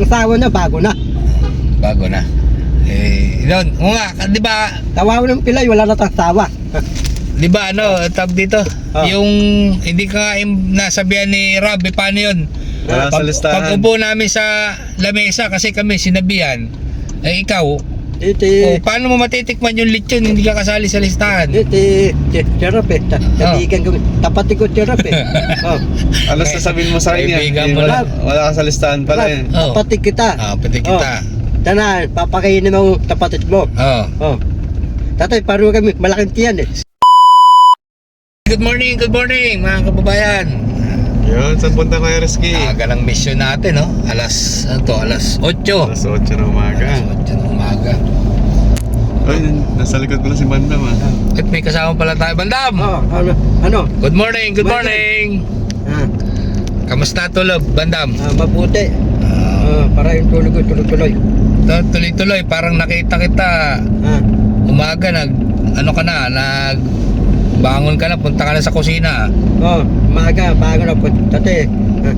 asawa na, bago na. Bago na. Yun, o nga, di ba, Tawaw ng pilay, wala na asawa. tawag dito, Ah. yung hindi ka nasabihan ni Rob, paano yun? Wala sa listahan. Pag upo namin sa lamesa kasi kami sinabihan, ikaw, paano mo matitikman yung lechon hindi ka kasali sa listahan? Cherap eh. Tabigan kami. Tapatin ko cherap eh. Alas sasabihin mo sa kanya. Kaibigan mo Wala ka sa listahan pala eh. Tapatin kita. Pati kita. Tanan, papakainin mo tapatit mo. Tatay, pareho kami. Malaking tiyan eh. Good morning mga kababayan. Yun, saan punta ko Reski? Aga ng mission natin, no? Alas 8. Alas 8 na umaga. Alas 8 ng umaga. Ay, nasa likod ko na si Bandam ah. At may kasama pala tayo, Bandam. Ano? Good morning. Kamusta tulog, Bandam? Mabuti. Para yung tulog ko, tuloy-tuloy. Tuloy-tuloy, parang nakita kita umaga, bangon ka na, punta ka na sa kusina. Maaga, bago na po. Tatay,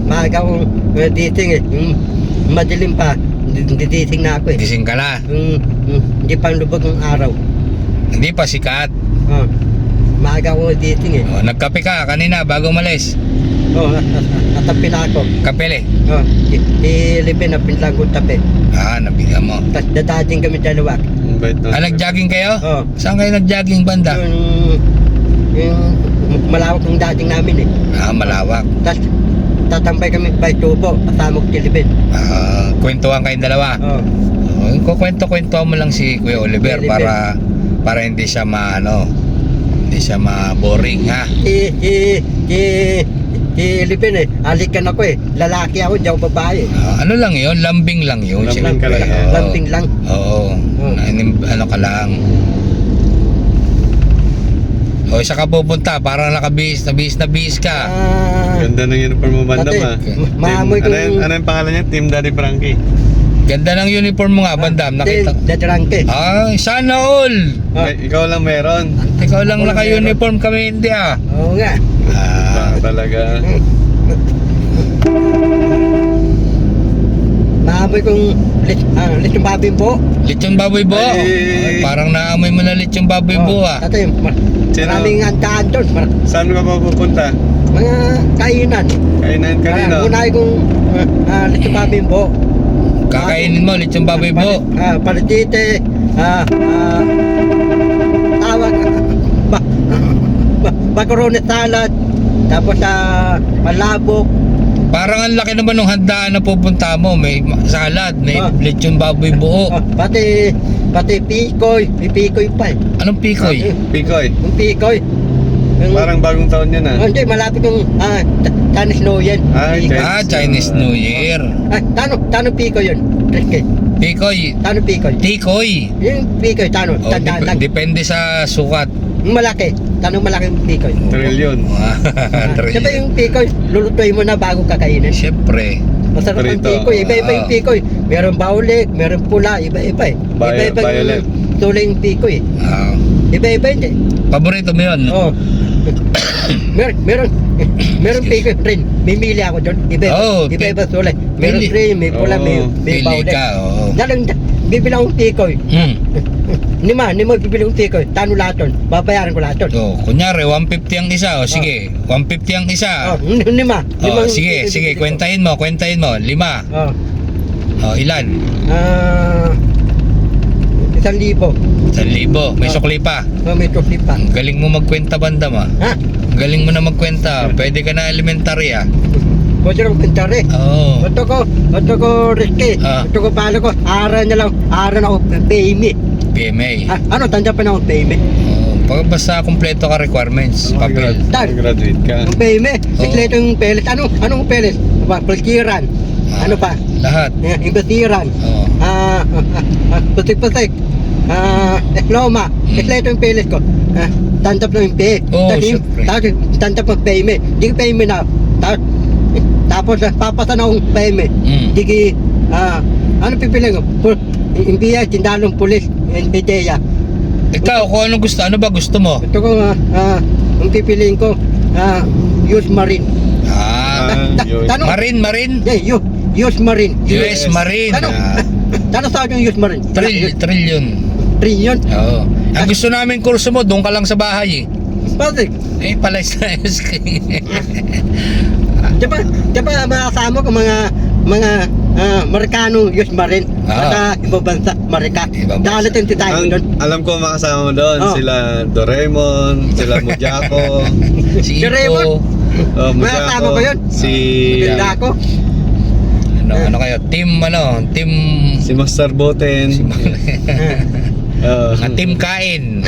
maaga akong dating eh. Madilim pa, diditing na ako eh. Gising ka na. Hindi pa lubog ng araw. Hindi pa sikat. Maaga akong dating eh. Nagkape ka kanina bago umalis. Natapi na ako. Kapele. Ilipin na pinlang ko tapi. Nabigyan mo. Tapos dadading kami dalawa. Nag-jogging kayo? Saan kayo nag-jogging, Banda? Yung malawak ng dating namin eh. Malawak. Tapos tatambay kami by tubo, kasamog tilibin. Kwentuhan kayong dalawa. Kukwento-kwentuhan mo lang si Kuya Oliver para hindi siya hindi siya ma-boring, ha? Tilibin eh, alikan ako eh. Lalaki ako, di ako babae. Ano lang yun? Lambing lang yun. Lambing ka lang. Lambing lang. Oo. Ano ka lang. Isa ka pupunta, parang nakabihis na bihis ka. Ganda ng uniform mo, Bandam ah. Maamoy ko Ano yung pangalan niya? Team Daddy Frankie. Ganda ng uniform mo nga, Bandam. Nakita. Dadrangke. Sana all. Ikaw lang meron. Ikaw lang naka-uniform, kami hindi ah. Oo nga. Talaga. Maamoy kong lechong baboy po. Lechong baboy bo. Parang naamoy mo na lechong baboy bo ah. Tatay, maraming handaan doon. Saan ka pa pupunta? Mga kainan. Kainan kanino? Unay kong lechong baboy po. Kakainin mo lechong baboy bo. Paritite. Tawag. Macaroni salad. Tapos malabok. Parang ang laki naman ng handaan na pupunta mo. May salad, may lechong baboy buo. Pati pikoy. May pikoy pa eh. Anong pikoy? Pikoy. Yung pikoy. Parang bagong taon yan ah. Hindi, malapit yung Chinese New Year. Chinese New Year. Tano pikoy yun? Pikoy. Tano pikoy? Tikoy. Yung pikoy, tano? Tandaan lang. Depende sa sukat. Yung malaki. Tanong malaki yung pikoy. Trilyon. Diba yung pikoy, lulutuin mo na bago kakainin? Siyempre. Masarap ang pikoy. Iba-iba yung pikoy. Meron baulik, meron pula, iba-iba eh. Iba-iba yung tulay yung pikoy eh. Iba-iba hindi. Paborito mo yun? Oo. Meron pikoy rin. Mimili ako doon. Iba-iba tulay. Meron cream, may pula, may baulik. Pili ka, oo. Bibilang kong pikoy. Nima bibilang kong pikoy. Tano lahat yun. Babayaran ko lahat yun. Kunyari 150 ang isa. Sige, 150 ang isa. Lima. Sige, kwentahin mo. 5. Ilan? 1,000. 1,000. May sukli pa. May sukli pa. Ang galing mo magkwenta, Bandam ah. Ang galing mo na magkwenta. Pwede ka na elementary ah. Pwede rin kwentari. Oo. Ito ko Ricky. Ito ko pala ko. Aral ako PMA. Ano, tanda pa na ako PMA. Basta kumpleto ka requirements. Papel. Graduate ka. Yung PMA. Sikleto yung pelet. Anong pelet? Pagkiran. Ano pa? Lahat. Imbasiran. Pusik-pusik. Diploma. Sikleto yung pelet ko. Tanda pa yung PMA. Tanda pa PMA. Hindi ko PMA na. Tapos papasan akong PMA. Digi, ano pipili ko? Imbiya, tindalong pulis, NBDA. Ikaw, kung anong gusto, ano ba gusto mo? Ito ko, ang pipiliin ko, use marine. Marine? US Marine. US Marine. Ano? Ano sa yung US Marine? Trillion. Trillion? Oo. Ang gusto namin kurso mo, doon ka lang sa bahay eh. Bakit? Eh, palay sa Di ba makasama ko mga Amerikano US Marine Ah. at ibang bansa, Amerika. Ibang bansa. Dalating tayo doon. Alam ko makasama mo doon. Oh. Sila Doraemon, sila Mujako. si Doraemon? Ipo. Makasama ko yun. Si... Maganda ako. Ano kayo? Team Si Master Boten. Oh. Team kain.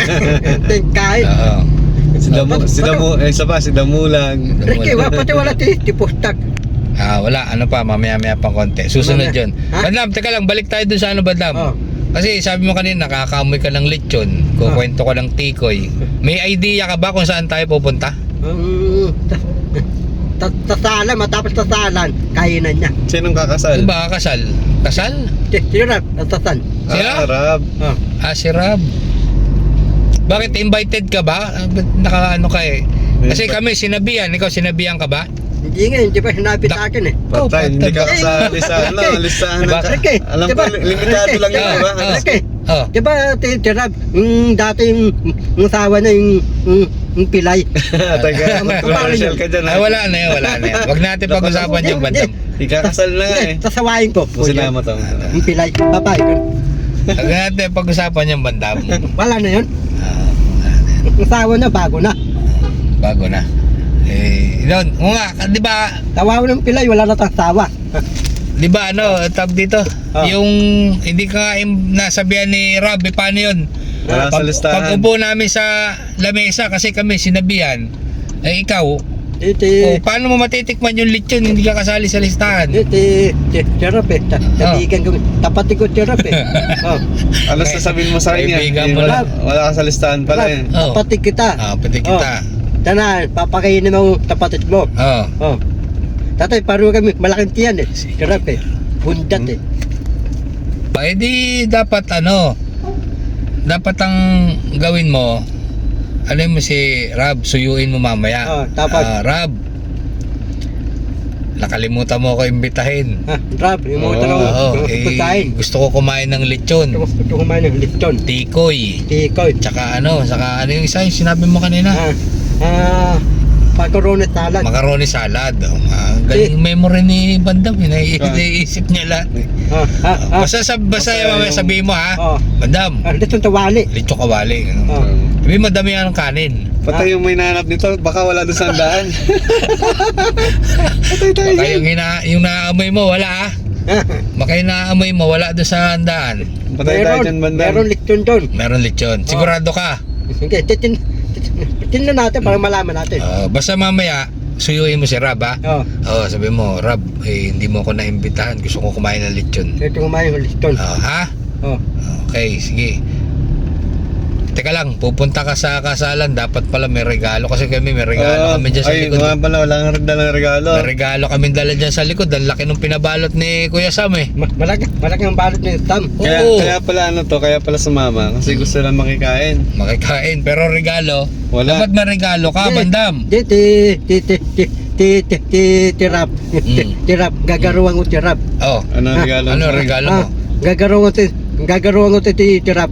Kahit. Oo. Isa pa, si Damulag. Ricky, pati wala ti pustak. Wala, ano pa, mamaya pang konti. Susunod Mamaya. yun. Ha? Bandam, teka lang, balik tayo dun sa ano, Bandam. Oh. Kasi sabi mo kanina, nakakamoy ka ng lechon, kukwento ka ng tikoy. May idea ka ba kung saan tayo pupunta? Tasalan, matapos tasalan, kainan niya. Sinong kakasal? Ano ba, kasal? Kasal? Sirap, tasan. Sila? Rab. Oh. Si Rab. Bakit invited ka ba? Ba't naka-ano ka eh? Kasi kami sinabihan, ikaw sinabihan ka ba? Hindi nga, hindi pa sinabi sa akin eh. Patay, hindi ka patay. kasali sa listahan ng... Ricky, Alam ko, limitado lang yun, di ba? Oh. Ricky, Oh. di ba Sirap, dati yung asawa na yung pilay. Teka, commercial ka dyan. Ay, wala na yan. Huwag natin pag-usapan yung Bandam. Ikakasal na nga eh. Sasawayin ko. Sinama to. Yung pilay, papay ko. Huwag natin pag-usapan yung Bandam. Wala na yun. Yung asawa na, bago na. Bago na. Yun, nga, di ba, Tawaw ng pilay, wala na tang sawa. tawag dito, yung hindi ka nga nasabihan ni Rob, paano yun? Wala sa listahan. Pag upo namin sa lamesa, kasi kami sinabihan, ikaw, paano mo matitikman yung lechon, hindi ka kasali sa listahan? Sirap eh. Tabigan ko. Tapatin ko sirap eh. Oh. Ano sasabihin mo sa kanya? Kaibigan mo Wala, lang. wala ka sa listahan pala eh. Oh. Tapatin kita. Pati kita. Tana, papakainin mo tapatit mo. Oh. Tatay, pareho kami. Malaking tiyan eh. Sirap eh. Bundat eh. Di dapat dapat ang gawin mo, mo si Rob, suyuin mo mamaya. Tapos? Rob, nakalimutan mo ako imbitahin. Rap, yung mga tanong. Pagkain. Gusto ko kumain ng lechon. Gusto kumain ng lechon. Tikoy. Tikoy. Saka ano yung isa yung sinabi mo kanina? Macaroni salad. Macaroni salad. Galing memory ni Bandam. Naiisip niya lahat. Basta mamaya sabihin mo ha. Bandam, Lechon tawali. lechon kawali. Sabihin mo dami ng kanin. Patay yung may nanap nito, baka wala doon sa handaan. Patay tayo Baka dyan. yung naamoy mo wala ha. Baka yung naamoy mo wala doon sa handaan. Patay tayo dyan, bandam. Meron lechon doon. Meron lechon. Sigurado ka. Sige, titin natin para malaman natin. Basta mamaya suyuin mo si Rab ha. Sabi mo, Rab, hindi mo ako naimbitahan. Gusto ko kumain ng lechon. Ito kumain ng lechon. Ha? Okay, sige. Teka lang, pupunta ka sa kasalan, dapat pala may regalo kasi kami may regalo kami dyan sa likod. Ay, pala, wala nga rin dalang regalo. May regalo kami dala dyan sa likod. Ang laki nung pinabalot ni Kuya Sam eh. Malaki ang balot ni Sam. Kaya pala kaya pala sumama kasi gusto lang makikain. Makikain, pero regalo, Wala. dapat may regalo ka, Bandam. Tirap. Tirap. Gagaruan ko tirap. Ano regalo? Ano regalo mo? Gagaruan ko tirap.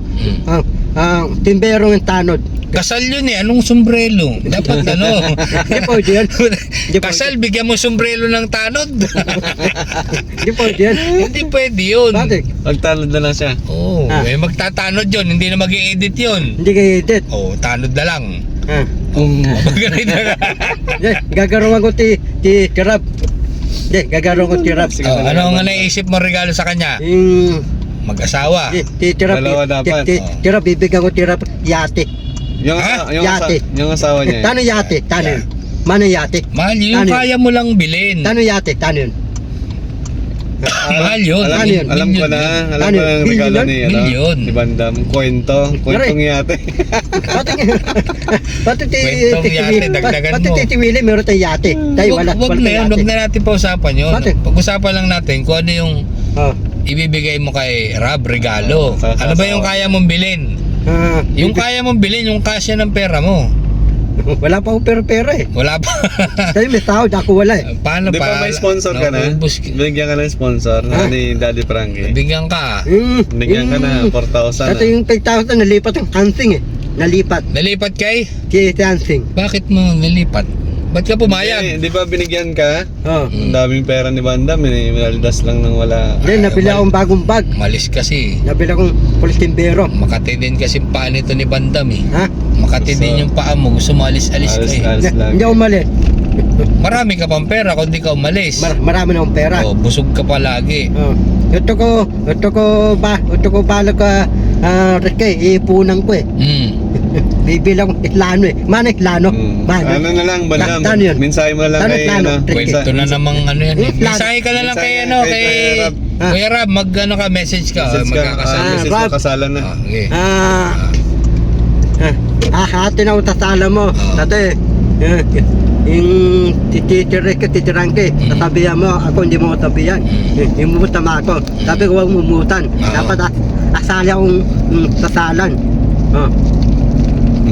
Timberong yung tanod. Kasal yun eh, anong sombrero? Dapat Hindi po yun. Kasal, bigyan mo sombrero ng tanod. Hindi po yun. Hindi pwede yun. Bakit? Magtanod na lang siya. Magtatanod yun, hindi na mag-i-edit yun. Hindi kayo edit. Tanod na lang. Gagaruan ko tirap. Hindi, gagaruan ko tirap. Ano nga naisip mo regalo sa kanya? Mag-asawa. Dalawa dapat. Tirap, bibigyan ko tirap yate. Yate. Yung asawa niya. Tano yate? Tano yun? Mano yate? Mahal yun, kaya mo lang bilhin. Tano yate? Tano yun? Mahal yun. Alam ko na. Alam ko na ang regalo ni Milyon. ni Bandam. Kwentong yate. Kwentong yate, dagdagan mo. Pati Titi Willie, meron tayong yate. Tayo wala. Wag na yan, wag na natin pausapan yun. Bakit? Pag-usapan lang natin kung ano yung ibibigay mo kay Rob, regalo. Ano ba yung kaya mong bilhin? Yung kaya mong bilhin, yung kasya ng pera mo. Wala pa akong pera eh. Wala pa. Dahil may sahod, ako wala eh. Paano Di pa? ba may sponsor ka na? Naubos Binigyan ka ng sponsor Ha? ni Daddy Frankie. Bigyan ka. Binigyan ka na, 4,000 Kasi na. yung 5,000 nalipat ang Hansing eh. Nalipat. Nalipat kay? Si Hansing. Bakit mo nalipat? Ba't ka pumayag? Di ba binigyan ka? Oh. Ang daming pera ni Bandam, minaldas lang ng wala. Then nabili akong bagong bag. Malis kasi. Nabili akong polistimbero. Makati din kasi paa nito ni Bandam eh. Ha? Makati din yung paa mo. Gusto mo alis-alis ka eh. Alis lang. Hindi ako mali. Marami ka pang pera kung di ka umalis. Marami na akong pera. Oh, busog ka pa lagi. Oh. Ito ko bala ka Rike, iipunan ko eh. Bibilang itlano eh. Mana itlano? Mana? Ano na lang, Bandam? Ano yun? Mensahe mo na lang Ano kay plano? ano. Kwento na namang ano yan. Mensahe ka na lang kay ano, kay Rab. Kuya Rab, mag ano ka, message ka. Message ka. Magkakasal. Message Rab. mo, kasalan na. Okay. Hati na ako tasala mo. Dati, yung titirang ka, sasabihan mo, ako hindi mo sabihan. Imutan mo ako. Sabi ko, huwag mumutan. Dapat asali akong sasalan.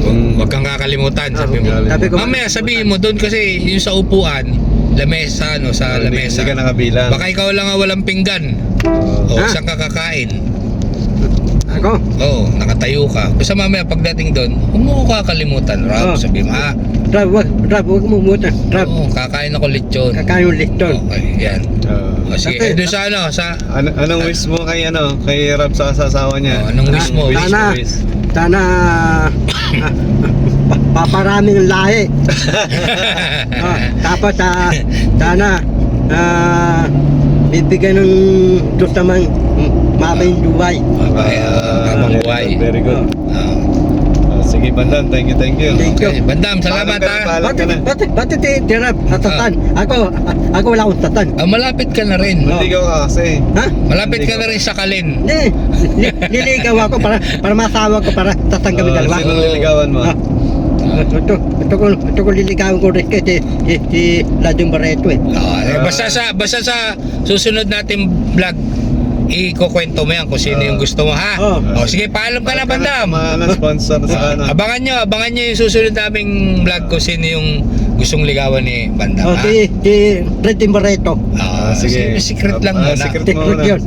Huwag kang kakalimutan, sabi mo. Sabi ko, Mamaya sabihin mo doon kasi yung sa upuan, lamesa, no, sa lamesa. Hindi ka nakabilang. Baka ikaw lang ang walang pinggan. O, Ah. saan ka kakain? ako, Oo, nakatayo ka. Basta mamaya pagdating doon, huwag mo ko kakalimutan, Rob. Oh. Sabi mo, Rab, huwag mumutan. Rab, oo, kakain ako lechon. kakain yung liston. Okay, yan. O, sige, Kasi- doon sa ano, sa... Anong wish mo kay ano, kay Rab sa asawa niya? Oh, anong wish mo? Wish, Sana, wish. sana, paparaming lahi. Tapos, sana, bibigyan ng Diyos naman mabayang duway. Habang buhay. Very good. Ah, Sige, Bandam, thank you. Thank you. okay. Bandam, salamat Paalam ka na, ha. paalam ka na. Bakit tirap, sasatan? Ako wala akong satan. Malapit ka na rin. Naligaw ka kasi. Ha? Malapit ka na rin sa Kalin. Niligaw ako para masawa ko para tatang kami dalawa. Sino niligawan mo? Ito ko liligawan ko rin kasi si Ladong Barreto eh. Basta sa susunod nating vlog, ikukwento mo yan kung sino yung gusto mo, ha? O, sige, paalam ka na, Bandam. Mga sponsor sa ano. Abangan nyo yung susunod naming vlog kung sino yung gustong ligawan ni Bandam, ha? Si Freddy Barreto. Sige. Secret lang muna. Secret Secret muna. yun.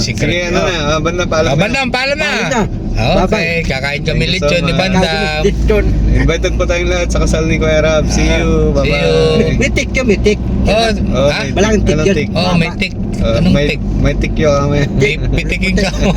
Secret. Sige, ano na. Bandam, paalam ka na. Bandam, paalam na. Paalam na. Okay, kakain kami Thank you so lechon ni much. Bandam. Liston. Invited po tayong lahat sa kasal ni Kuya Rab. See you. See you. Bye-bye. Mitik yun, mitik. Oh, Oh, ha? may Malaking tik anong yun. tik? Oh, may tik. Anong tik? May tik yun kami. Pitikin ka mo.